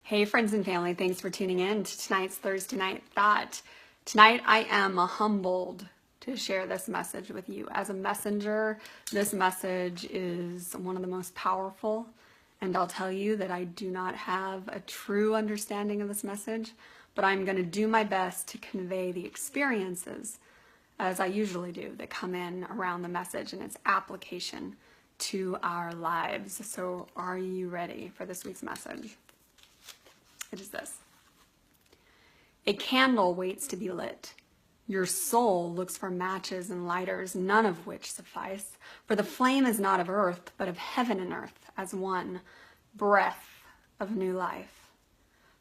Hey friends and family, thanks for tuning in to tonight's Thursday Night Thought. Tonight I am humbled to share this message with you. As a messenger, this message is one of the most powerful, and I'll tell you that I do not have a true understanding of this message, but I'm going to do my best to convey the experiences, as I usually do, that come in around the message and its application to our lives. So are you ready for this week's message? It is this. A candle waits to be lit. Your soul looks for matches and lighters, none of which suffice. For the flame is not of earth, but of heaven and earth, as one breath of new life.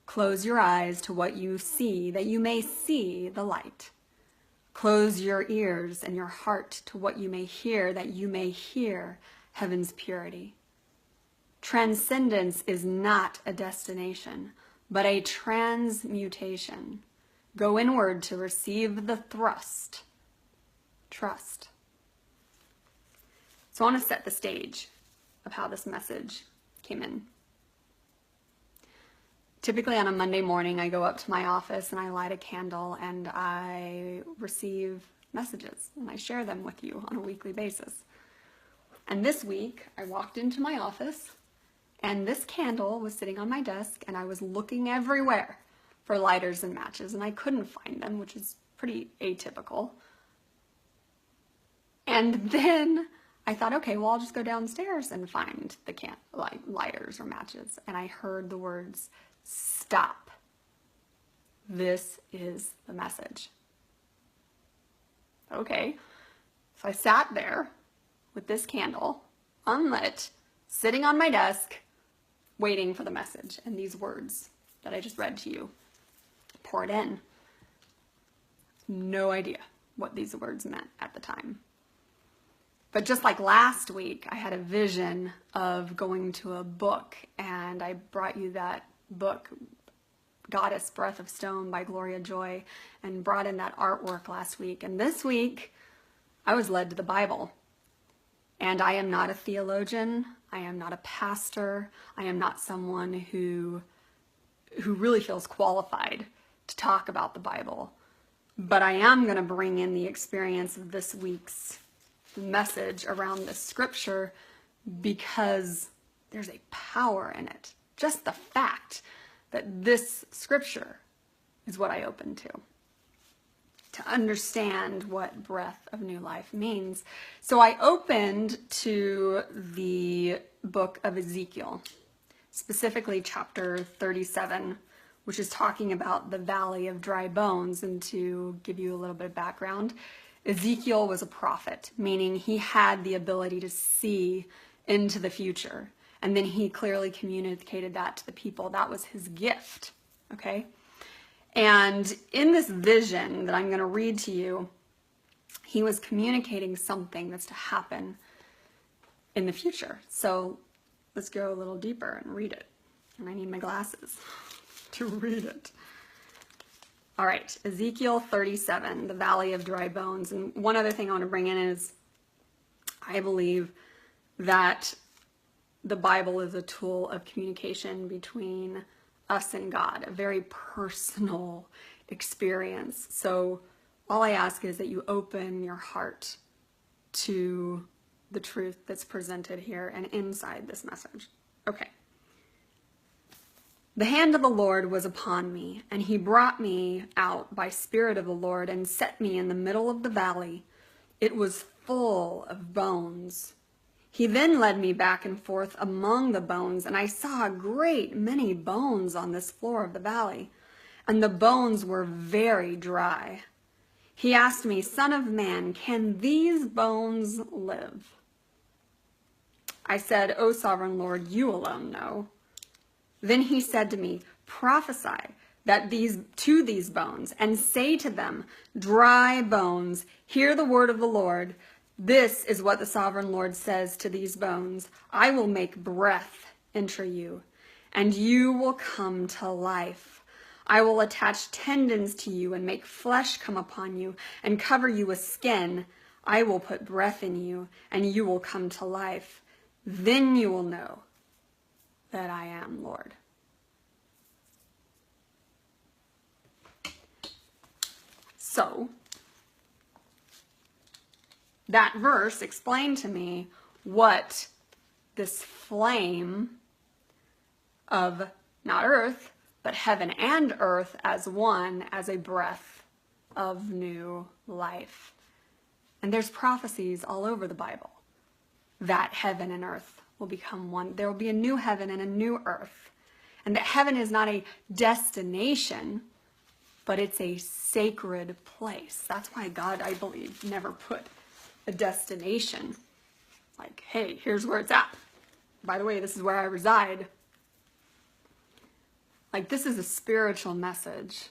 Close your eyes to what you see, that you may see the light. Close your ears and your heart to what you may hear, that you may hear heaven's purity. Transcendence is not a destination, but a transmutation. Go inward to receive the thrust. Trust. So I want to set the stage of how this message came in. Typically on a Monday morning, I go up to my office and I light a candle and I receive messages and I share them with you on a weekly basis. And this week, I walked into my office and this candle was sitting on my desk and I was looking everywhere for lighters and matches and I couldn't find them, which is pretty atypical. And then I thought, okay, well, I'll just go downstairs and find the lighters or matches. And I heard the words, stop. This is the message. Okay, so I sat there with this candle, unlit, sitting on my desk, waiting for the message, and these words that I just read to you poured in. No idea what these words meant at the time. But just like last week, I had a vision of going to a book, and I brought you that book, Goddess Breath of Stone by Gloria Joy, and brought in that artwork last week. And this week, I was led to the Bible. And I am not a theologian, I am not a pastor, I am not someone who really feels qualified to talk about the Bible. But I am going to bring in the experience of this week's message around this scripture because there's a power in it. Just the fact that this scripture is what I open to understand what breath of new life means. So I opened to the book of Ezekiel, specifically chapter 37, which is talking about the valley of dry bones. And to give you a little bit of background, Ezekiel was a prophet, meaning he had the ability to see into the future. And then he clearly communicated that to the people. That was his gift, okay? And in this vision that I'm going to read to you, he was communicating something that's to happen in the future. So let's go a little deeper and read it. And I need my glasses to read it. All right, Ezekiel 37, the valley of dry bones. And one other thing I want to bring in is I believe that the Bible is a tool of communication between us and God, a very personal experience. So all I ask is that you open your heart to the truth that's presented here and inside this message. Okay. The hand of the Lord was upon me, and he brought me out by Spirit of the Lord and set me in the middle of the valley. It was full of bones. He then led me back and forth among the bones, and I saw a great many bones on this floor of the valley, and the bones were very dry. He asked me, Son of man, can these bones live? I said, O sovereign Lord, you alone know. Then he said to me, prophesy to these bones, and say to them, dry bones, hear the word of the Lord. This is what the sovereign Lord says to these bones. I will make breath enter you, and you will come to life. I will attach tendons to you and make flesh come upon you and cover you with skin. I will put breath in you, and you will come to life. Then you will know that I am Lord. So, that verse explained to me what this flame of not earth, but heaven and earth as one, as a breath of new life. And there's prophecies all over the Bible that heaven and earth will become one. There will be a new heaven and a new earth. And that heaven is not a destination, but it's a sacred place. That's why God, I believe, never put a destination. Like, hey, here's where it's at. By the way, this is where I reside. Like, this is a spiritual message.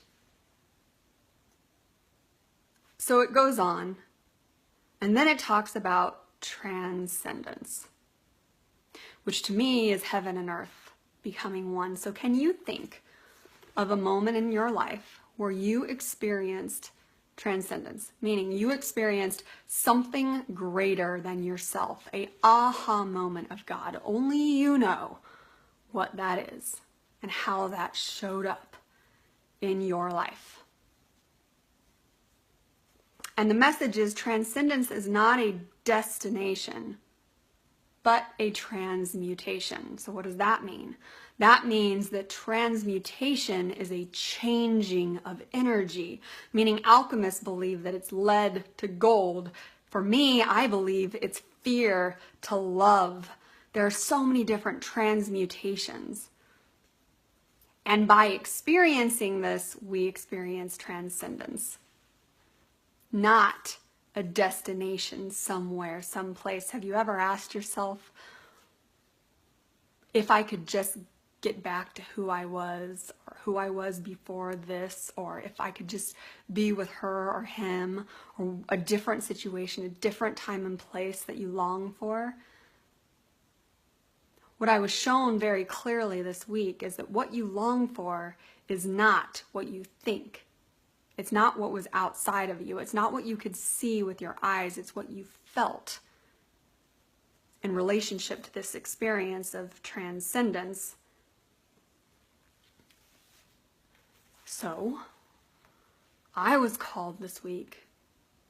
So it goes on, and then it talks about transcendence, which to me is heaven and earth becoming one. So can you think of a moment in your life where you experienced transcendence, meaning you experienced something greater than yourself, a aha moment of God? Only you know what that is and how that showed up in your life. And the message is transcendence is not a destination, but a transmutation. So what does that mean? That means that transmutation is a changing of energy, meaning alchemists believe that it's lead to gold. For me, I believe it's fear to love. There are so many different transmutations. And by experiencing this, we experience transcendence. Not a destination somewhere, someplace. Have you ever asked yourself, if I could just get back to who I was, or who I was before this, or if I could just be with her or him, or a different situation, a different time and place that you long for? What I was shown very clearly this week is that what you long for is not what you think. It's not what was outside of you. It's not what you could see with your eyes. It's what you felt in relationship to this experience of transcendence. So, I was called this week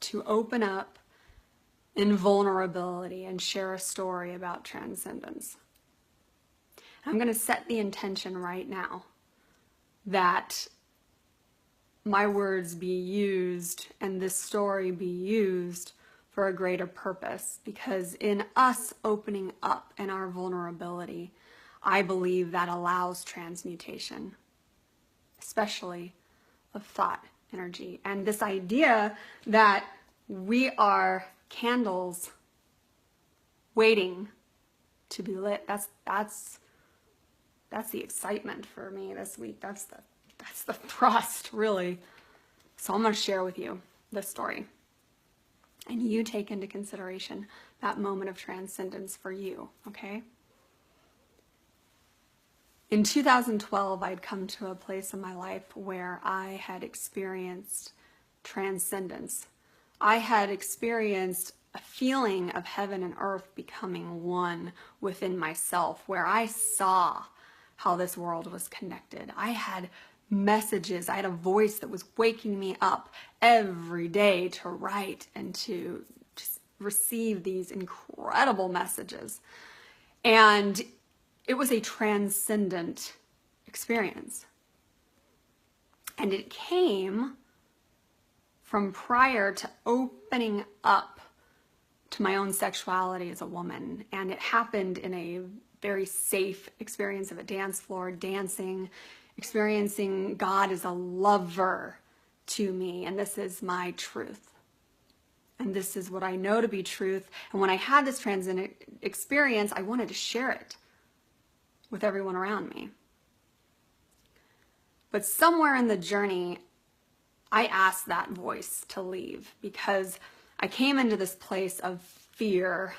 to open up in vulnerability and share a story about transcendence. I'm going to set the intention right now that my words be used and this story be used for a greater purpose, because in us opening up in our vulnerability, I believe that allows transmutation, especially of thought energy. And this idea that we are candles waiting to be lit, that's the excitement for me this week. That's the thrust, really. So I'm going to share with you this story. And you take into consideration that moment of transcendence for you, okay? In 2012, I'd come to a place in my life where I had experienced transcendence. I had experienced a feeling of heaven and earth becoming one within myself, where I saw how this world was connected. I had messages. I had a voice that was waking me up every day to write and to just receive these incredible messages. And it was a transcendent experience. And it came from prior to opening up to my own sexuality as a woman. And it happened in a very safe experience of a dance floor, dancing, experiencing God as a lover to me. And this is my truth. And this is what I know to be truth. And when I had this transcendent experience, I wanted to share it with everyone around me. But somewhere in the journey, I asked that voice to leave, because I came into this place of fear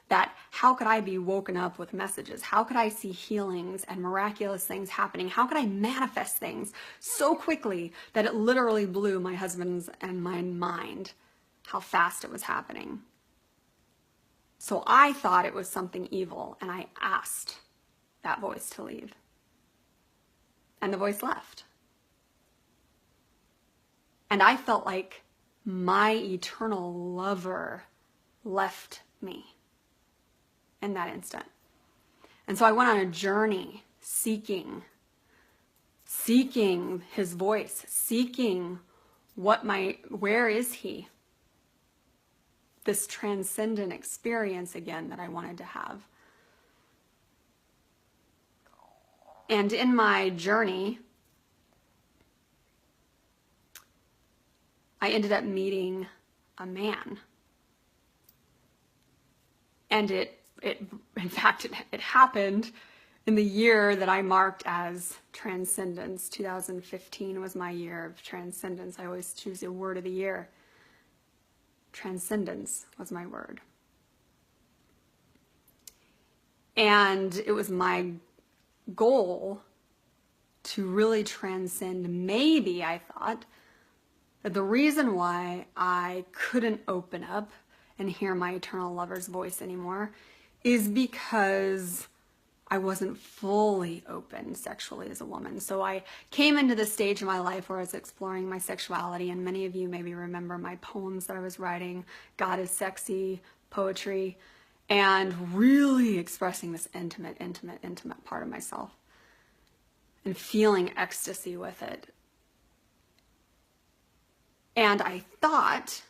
that how could I be woken up with messages? How could I see healings and miraculous things happening? How could I manifest things so quickly that it literally blew my husband's and my mind how fast it was happening? So I thought it was something evil, and I asked that voice to leave. And the voice left. And I felt like my eternal lover left me in that instant. And so I went on a journey seeking his voice, seeking where is he? This transcendent experience again that I wanted to have. And in my journey, I ended up meeting a man. And in fact, it happened in the year that I marked as Transcendence. 2015 was my year of Transcendence. I always choose a word of the year. Transcendence was my word. And it was my goal to really transcend. Maybe I thought that the reason why I couldn't open up and hear my eternal lover's voice anymore is because I wasn't fully open sexually as a woman. So I came into this stage in my life where I was exploring my sexuality, and many of you maybe remember my poems that I was writing, God is Sexy, poetry, and really expressing this intimate part of myself and feeling ecstasy with it. And I thought,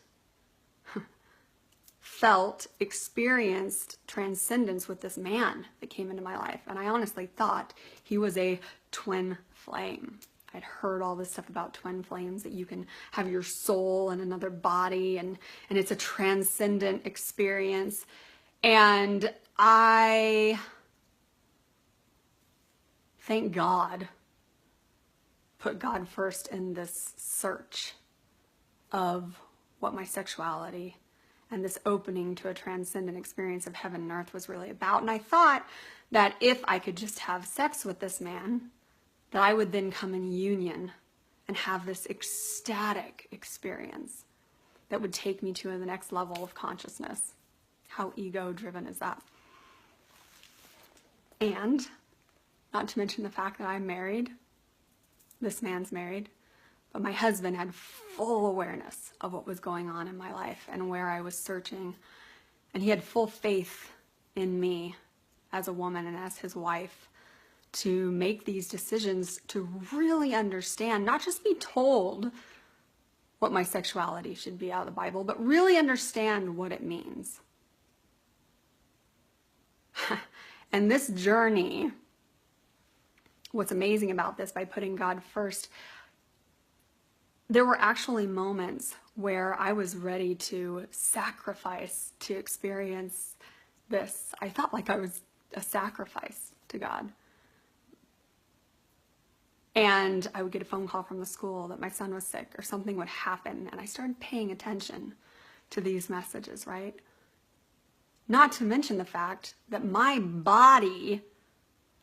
experienced transcendence with this man that came into my life. And I honestly thought he was a twin flame. I'd heard all this stuff about twin flames, that you can have your soul in another body, and it's a transcendent experience. And I, thank God, put God first in this search of what my sexuality and this opening to a transcendent experience of heaven and earth was really about. And I thought that if I could just have sex with this man, that I would then come in union and have this ecstatic experience that would take me to the next level of consciousness. How ego-driven is that? And not to mention the fact that I'm married, this man's married, but my husband had full awareness of what was going on in my life and where I was searching. And he had full faith in me as a woman and as his wife to make these decisions, to really understand, not just be told what my sexuality should be out of the Bible, but really understand what it means. And this journey, what's amazing about this, by putting God first, there were actually moments where I was ready to sacrifice to experience this. I felt like I was a sacrifice to God. And I would get a phone call from the school that my son was sick or something would happen. And I started paying attention to these messages, right? Not to mention the fact that my body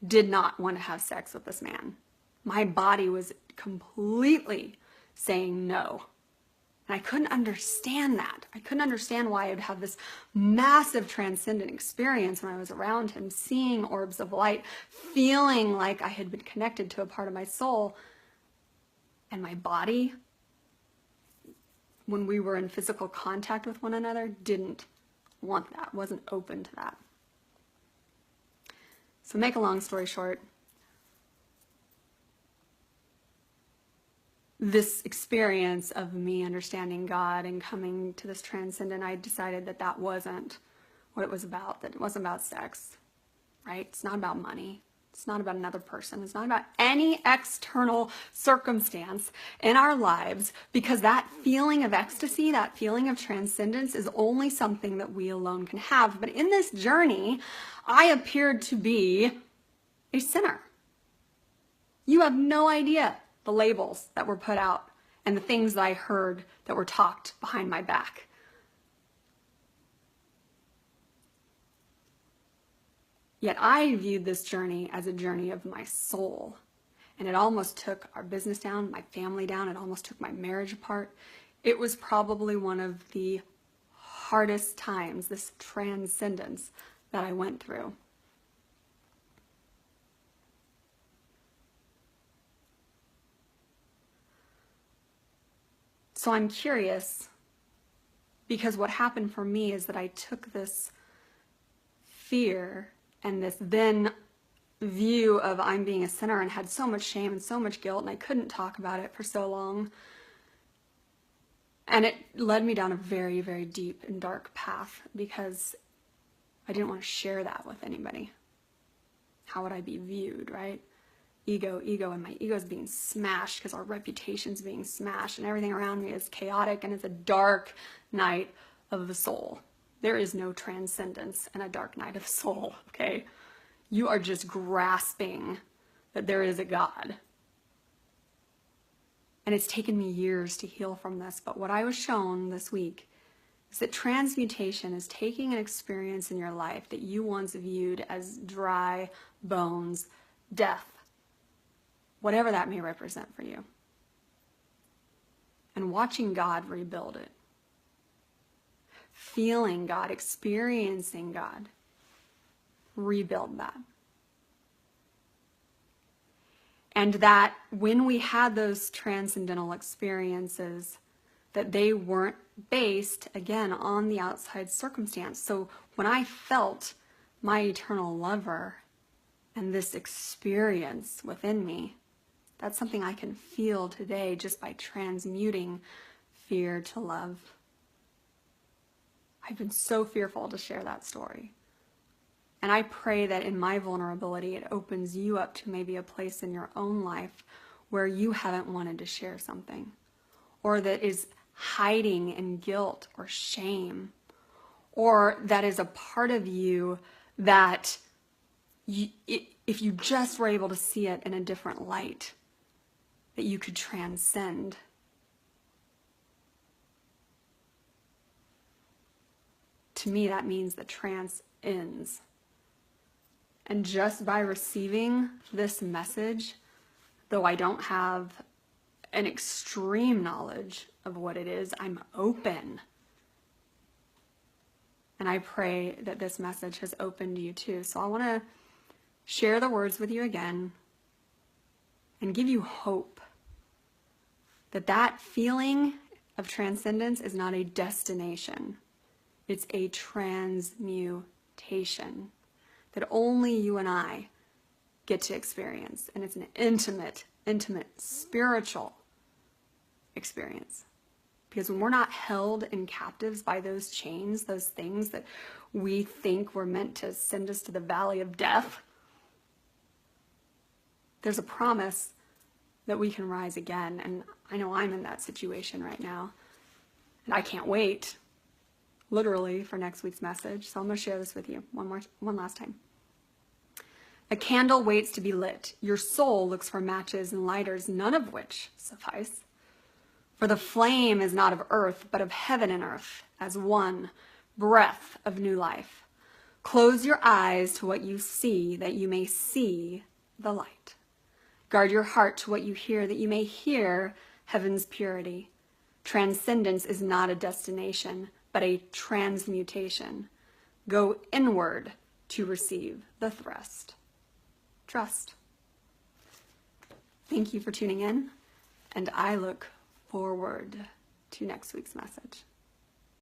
did not want to have sex with this man. My body was completely saying no. And I couldn't understand that. I couldn't understand why I would have this massive transcendent experience when I was around him, seeing orbs of light, feeling like I had been connected to a part of my soul. And my body, when we were in physical contact with one another, didn't want that, wasn't open to that. So make a long story short, this experience of me understanding God and coming to this transcendent, I decided that that wasn't what it was about, that it wasn't about sex, right? It's not about money. It's not about another person. It's not about any external circumstance in our lives, because that feeling of ecstasy, that feeling of transcendence is only something that we alone can have. But in this journey, I appeared to be a sinner. You have no idea the labels that were put out and the things that I heard that were talked behind my back. Yet I viewed this journey as a journey of my soul. And it almost took our business down, my family down. It almost took my marriage apart. It was probably one of the hardest times, this transcendence that I went through. So I'm curious, because what happened for me is that I took this fear and this then view of I'm being a sinner and had so much shame and so much guilt, and I couldn't talk about it for so long. And it led me down a very, very deep and dark path because I didn't want to share that with anybody. How would I be viewed, right? Ego, and my ego is being smashed because our reputation's being smashed and everything around me is chaotic, and it's a dark night of the soul. There is no transcendence in a dark night of the soul, okay? You are just grasping that there is a God. And it's taken me years to heal from this, but what I was shown this week is that transmutation is taking an experience in your life that you once viewed as dry bones, death, whatever that may represent for you, and watching God rebuild it. Feeling God, experiencing God, rebuild that. And that when we had those transcendental experiences, that they weren't based, again, on the outside circumstance. So when I felt my eternal lover and this experience within me, that's something I can feel today just by transmuting fear to love. I've been so fearful to share that story. And I pray that in my vulnerability, it opens you up to maybe a place in your own life where you haven't wanted to share something, or that is hiding in guilt or shame, or that is a part of you that if you just were able to see it in a different light, that you could transcend. To me, that means the trance ends. And just by receiving this message, though I don't have an extreme knowledge of what it is, I'm open. And I pray that this message has opened you too. So I want to share the words with you again and give you hope that that feeling of transcendence is not a destination. It's a transmutation that only you and I get to experience. And it's an intimate, spiritual experience. Because when we're not held in captives by those chains, those things that we think were meant to send us to the valley of death, there's a promise that we can rise again. And I know I'm in that situation right now. And I can't wait, literally, for next week's message. So I'm going to share this with you one last time. A candle waits to be lit. Your soul looks for matches and lighters, none of which suffice. For the flame is not of earth, but of heaven and earth, as one breath of new life. Close your eyes to what you see, that you may see the light. Guard your heart to what you hear, that you may hear heaven's purity. Transcendence is not a destination, but a transmutation. Go inward to receive the thrust. Trust. Thank you for tuning in, and I look forward to next week's message.